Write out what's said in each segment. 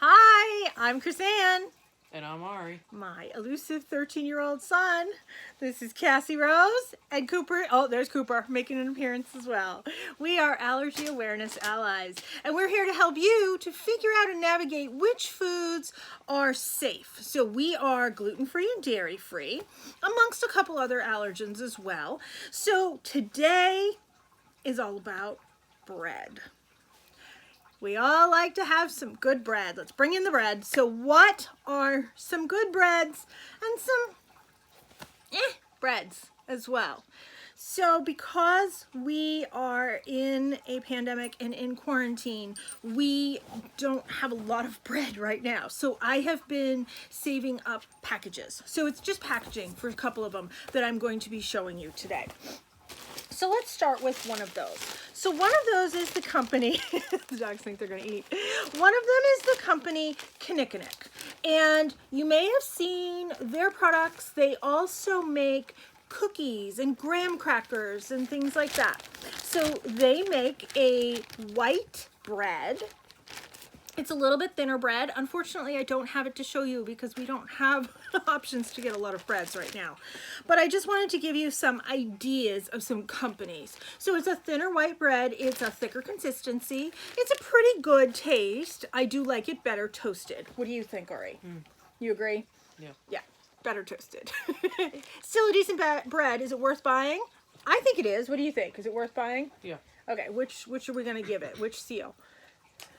Hi, I'm Chrisanne. And I'm Ari. My elusive 13-year-old son. This is Cassie Rose and Cooper. Oh, there's Cooper making an appearance as well. We are Allergy Awareness Allies, and we're here to help you to figure out and navigate which foods are safe. So we are gluten-free and dairy-free, amongst a couple other allergens as well. So today is all about bread. We all like to have some good bread. Let's bring in the bread. So what are some good breads and some breads as well? So because we are in a pandemic and in quarantine, we don't have a lot of bread right now. So I have been saving up packages. So it's just packaging for a couple of them that I'm going to be showing you today. So let's start with one of those. So one of those is the company, the dogs think they're gonna eat. One of them is the company Kinnikinnick. And you may have seen their products. They also make cookies and graham crackers and things like that. So they make a white bread. It's a little bit thinner bread. Unfortunately, I don't have it to show you because we don't have options to get a lot of breads right now. But I just wanted to give you some ideas of some companies. So it's a thinner white bread. It's a thicker consistency. It's a pretty good taste. I do like it better toasted. What do you think, Ari? You agree? Yeah. Yeah, better toasted. Still a decent bread. Is it worth buying? I think it is. What do you think? Is it worth buying? Yeah. Okay, which are we going to give it? Which seal?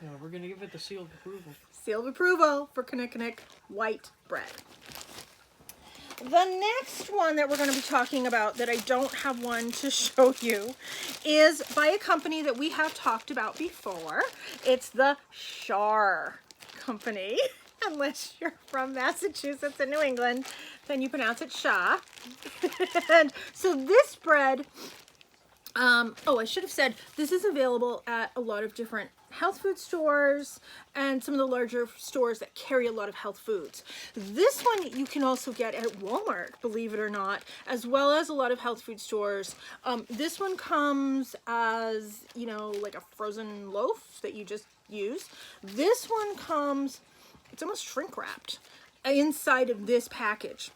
Yeah, we're going to give it the seal of approval. Seal of approval for Kinnikinnick white bread. The next one that we're going to be talking about that I don't have one to show you is by a company that we have talked about before. It's the Shar Company. Unless you're from Massachusetts and New England, then you pronounce it Sha. And so this bread, I should have said this is available at a lot of different health food stores and some of the larger stores that carry a lot of health foods. This one you can also get at Walmart, believe it or not, as well as a lot of health food stores. This one comes as, you know, like a frozen loaf that you just use. This one comes, it's almost shrink wrapped inside of this package.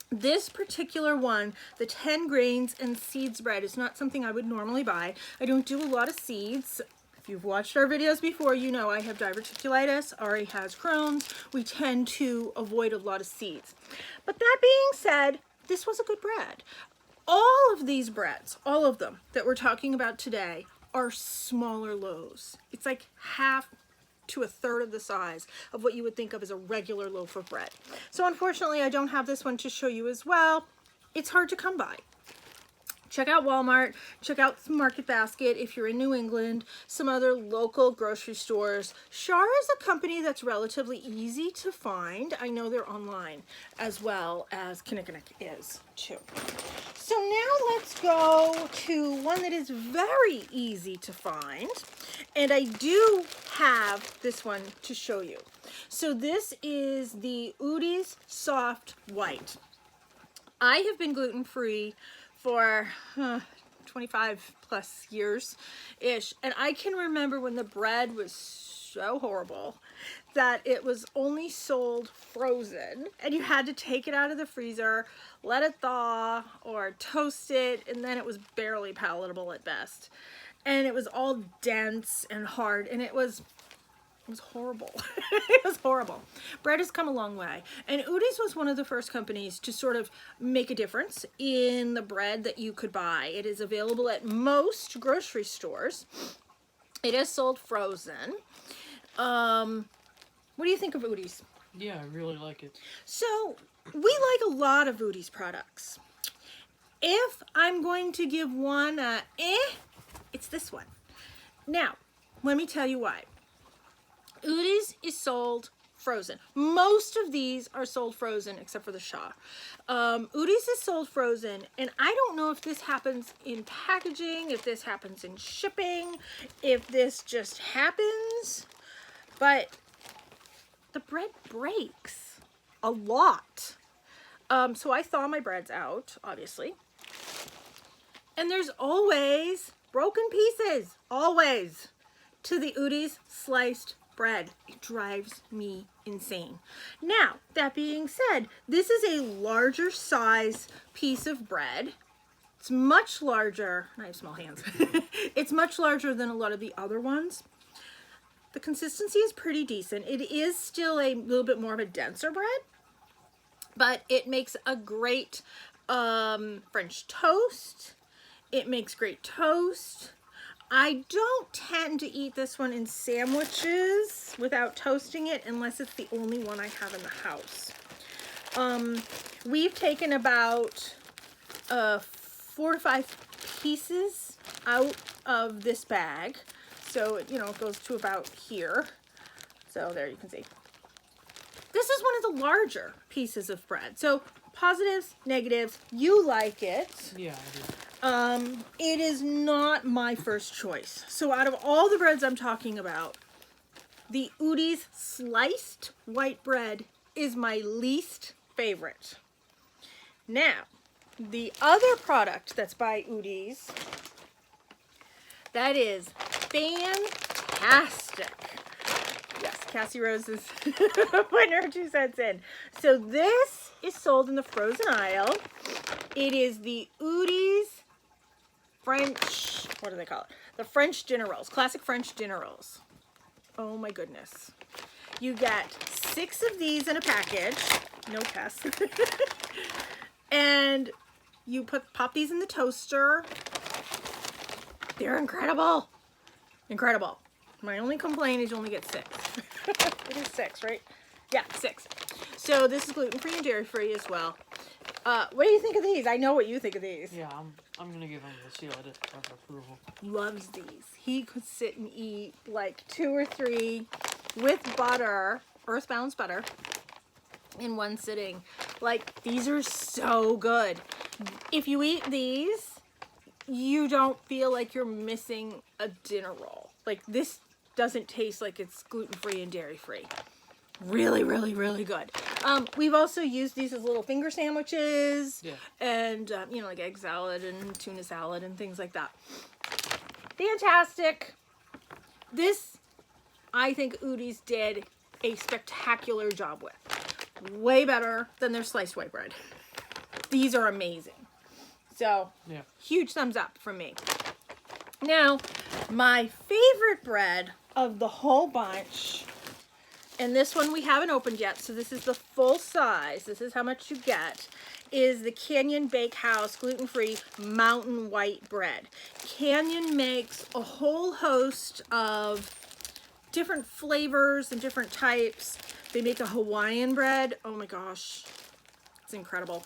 This particular one, the 10 grains and seeds bread, is not something I would normally buy. I don't do a lot of seeds. If you've watched our videos before, you know I have diverticulitis. Ari has Crohn's. We tend to avoid a lot of seeds. But that being said, this was a good bread. All of these breads, all of them that we're talking about today, are smaller loaves. It's like half to a third of the size of what you would think of as a regular loaf of bread. So unfortunately, I don't have this one to show you as well. It's hard to come by. Check out Walmart, check out Market Basket if you're in New England, some other local grocery stores. Shar is a company that's relatively easy to find. I know they're online as well as Kinnikinnick is too. So now let's go to one that is very easy to find. And I do have this one to show you. So this is the Udi's Soft White. I have been gluten-free for 25 plus years-ish. And I can remember when the bread was so horrible that it was only sold frozen. And you had to take it out of the freezer, let it thaw, or toast it, and then it was barely palatable at best. And it was all dense and hard, and it was horrible. It was horrible. Bread has come a long way. And Udi's was one of the first companies to sort of make a difference in the bread that you could buy. It is available at most grocery stores. It is sold frozen. What do you think of Udi's? Yeah, I really like it. So, we like a lot of Udi's products. If I'm going to give one a it's this one. Now, let me tell you why. Udi's is sold frozen. Most of these are sold frozen except for the Shah. Udi's is sold frozen, and I don't know if this happens in packaging, if this happens in shipping, if this just happens, but the bread breaks a lot. So I thaw my breads out, obviously, and there's always broken pieces, always, to the Udi's sliced bread. It drives me insane. Now, that being said, this is a larger size piece of bread. It's much larger, I have small hands. It's much larger than a lot of the other ones. The consistency is pretty decent. It is still a little bit more of a denser bread, but it makes a great French toast. It makes great toast. I don't tend to eat this one in sandwiches without toasting it unless it's the only one I have in the house. We've taken about 4 to 5 pieces out of this bag. So, you know, it goes to about here. So there you can see. This is one of the larger pieces of bread. So positives, negatives, you like it. Yeah, I do. It is not my first choice. So out of all the breads I'm talking about, the Udi's sliced white bread is my least favorite. Now, the other product that's by Udi's, that is fantastic. Yes, Cassie Rose is putting her 2 cents in. So this is sold in the frozen aisle. It is the Udi's French, what do they call it? The French dinner rolls, classic French dinner rolls. Oh my goodness. You get 6 of these in a package, no test. And you pop these in the toaster. They're incredible. Incredible. My only complaint is you only get 6. It is 6, right? Yeah, 6. So this is gluten-free and dairy-free as well. What do you think of these? I know what you think of these. Yeah, I'm gonna give him the seal of approval. Loves these. He could sit and eat like 2 or 3 with butter, earth-balanced butter, in one sitting. Like, these are so good. If you eat these, you don't feel like you're missing a dinner roll. Like, this doesn't taste like it's gluten-free and dairy-free. Really, really, really good. We've also used these as little finger sandwiches. Yeah. And, you know, like egg salad and tuna salad and things like that. Fantastic. This, I think Udi's did a spectacular job with. Way better than their sliced white bread. These are amazing. So, yeah, huge thumbs up from me. Now, my favorite bread of the whole bunch, and this one we haven't opened yet, so this is the full size, this is how much you get, is the Canyon Bakehouse gluten-free mountain white bread. Canyon makes a whole host of different flavors and different types. They make a Hawaiian bread. Oh my gosh, it's incredible.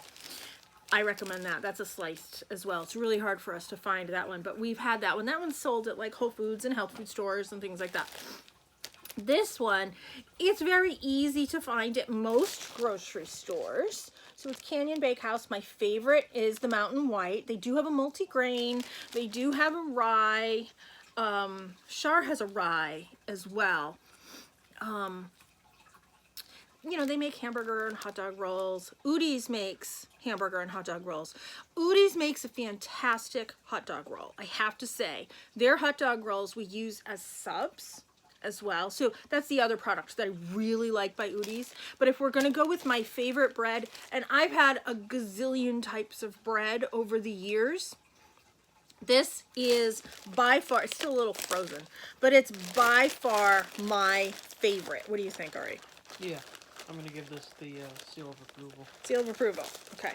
I recommend that. That's a sliced as well. It's really hard for us to find that one, but we've had that one. That one's sold at like Whole Foods and health food stores and things like that. This one, it's very easy to find at most grocery stores. So it's Canyon Bakehouse. My favorite is the Mountain White. They do have a multi-grain. They do have a rye. Char has a rye as well. You know, they make hamburger and hot dog rolls. Udi's makes hamburger and hot dog rolls. Udi's makes a fantastic hot dog roll, I have to say. Their hot dog rolls we use as subs as well. So that's the other product that I really like by Udi's. But if we're going to go with my favorite bread, and I've had a gazillion types of bread over the years, this is by far, it's still a little frozen, but it's by far my favorite. What do you think, Ari? yeah. I'm gonna give this the seal of approval. Seal of approval. Okay.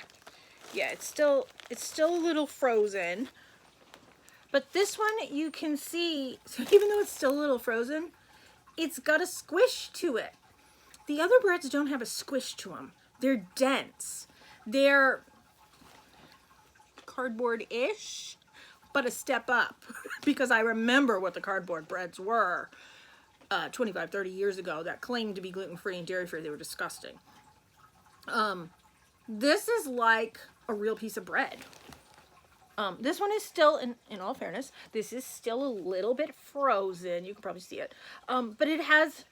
Yeah, it's still a little frozen. But this one you can see, so even though it's still a little frozen, it's got a squish to it. The other breads don't have a squish to them. They're dense. They're cardboard-ish, but a step up because I remember what the cardboard breads were 25, 30 years ago that claimed to be gluten-free and dairy-free. They were disgusting. This is like a real piece of bread. This one is still, in all fairness, this is still a little bit frozen. You can probably see it. But it has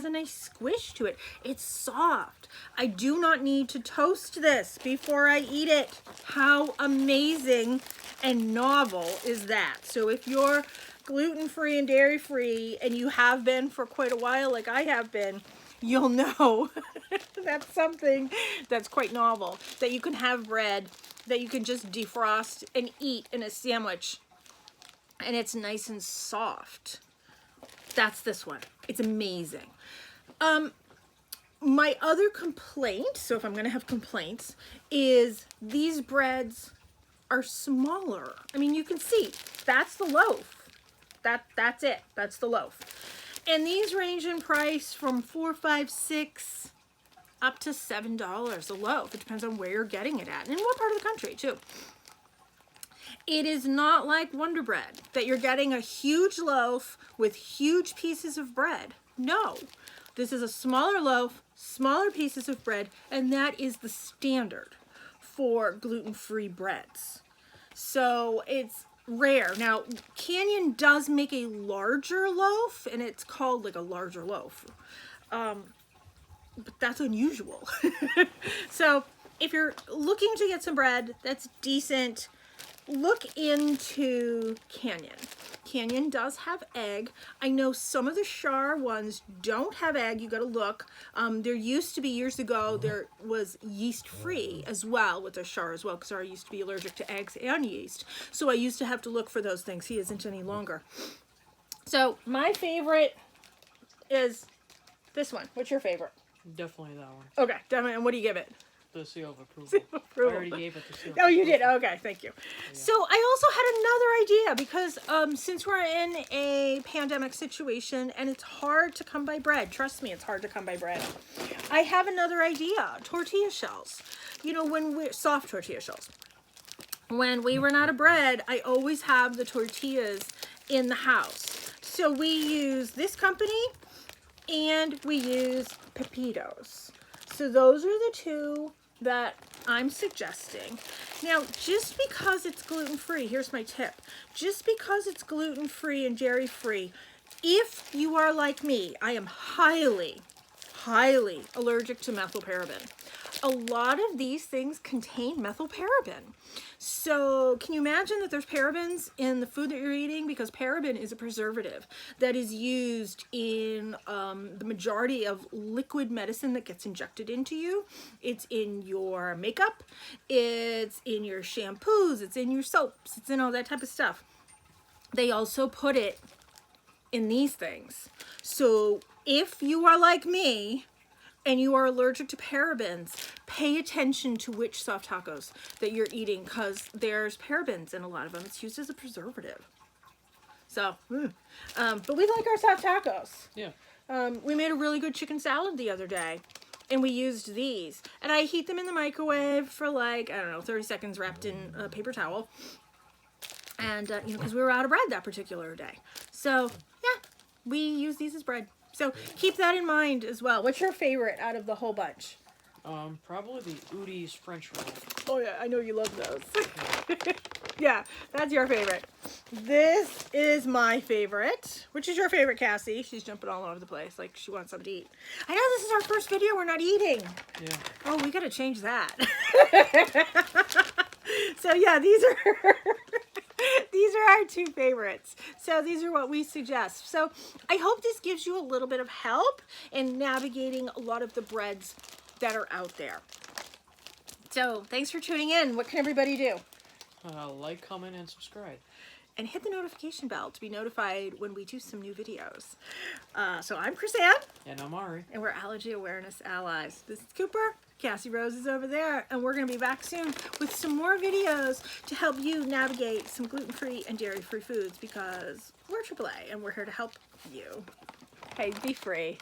a nice squish to it. It's soft. I do not need to toast this before I eat it. How amazing and novel is that? So if you're gluten-free and dairy-free, and you have been for quite a while like I have been, you'll know that's something that's quite novel, that you can have bread that you can just defrost and eat in a sandwich, and it's nice and soft. That's this one. It's amazing. My other complaint, so if I'm going to have complaints, is these breads are smaller. I mean, you can see that's the loaf. That's it. That's the loaf. And these range in price from $4, $5, $6 up to $7 a loaf. It depends on where you're getting it at and in what part of the country too. It is not like Wonder Bread that you're getting a huge loaf with huge pieces of bread. No, this is a smaller loaf, smaller pieces of bread, and that is the standard for gluten-free breads. So it's rare. Now, Canyon does make a larger loaf, and it's called like a larger loaf. But that's unusual. So if you're looking to get some bread that's decent, look into Canyon. Canyon does have egg. I know some of the Char ones don't have egg. You got to look. There used to be years ago, there was yeast free as well with the Char as well, because I used to be allergic to eggs and yeast. So I used to have to look for those things. He isn't any longer. So my favorite is this one. What's your favorite? Definitely that one. Okay, definitely. And what do you give it? The seal of approval. Seal of approval. I already gave it the seal. Oh, you did? Okay, thank you. Yeah. So I also had another idea because since we're in a pandemic situation and it's hard to come by bread, trust me, it's hard to come by bread. I have another idea. Tortilla shells. You know, soft tortilla shells. When we run out of bread, I always have the tortillas in the house. So we use this company and we use Pepitos. So those are the two that I'm suggesting. Now, just because it's gluten-free, here's my tip. Just because it's gluten-free and dairy-free, if you are like me, I am highly, highly allergic to methylparaben. A lot of these things contain methylparaben. So can you imagine that there's parabens in the food that you're eating? Because paraben is a preservative that is used in the majority of liquid medicine that gets injected into you. It's in your makeup, it's in your shampoos, it's in your soaps, it's in all that type of stuff. They also put it in these things. So if you are like me, and you are allergic to parabens, pay attention to which soft tacos that you're eating, because there's parabens in a lot of them. It's used as a preservative. So, but we like our soft tacos. Yeah. We made a really good chicken salad the other day, and we used these. And I heat them in the microwave for like, I don't know, 30 seconds wrapped in a paper towel. And, you know, because we were out of bread that particular day. So, yeah, we use these as bread. So keep that in mind as well. What's your favorite out of the whole bunch? Probably the Udi's French roll. Oh yeah, I know you love those. Yeah, that's your favorite. This is my favorite. Which is your favorite, Cassie? She's jumping all over the place like she wants something to eat. I know this is our first video we're not eating. Yeah. Oh, we gotta change that. So yeah, these are our two favorites. So these are what we suggest. So I hope this gives you a little bit of help in navigating a lot of the breads that are out there. So thanks for tuning in. What can everybody do? Like, comment, and subscribe. And hit the notification bell to be notified when we do some new videos. So I'm Chris-Ann. And I'm Ari. And we're Allergy Awareness Allies. This is Cooper. Cassie Rose is over there. And we're going to be back soon with some more videos to help you navigate some gluten-free and dairy-free foods, because we're AAA and we're here to help you. Okay, be free.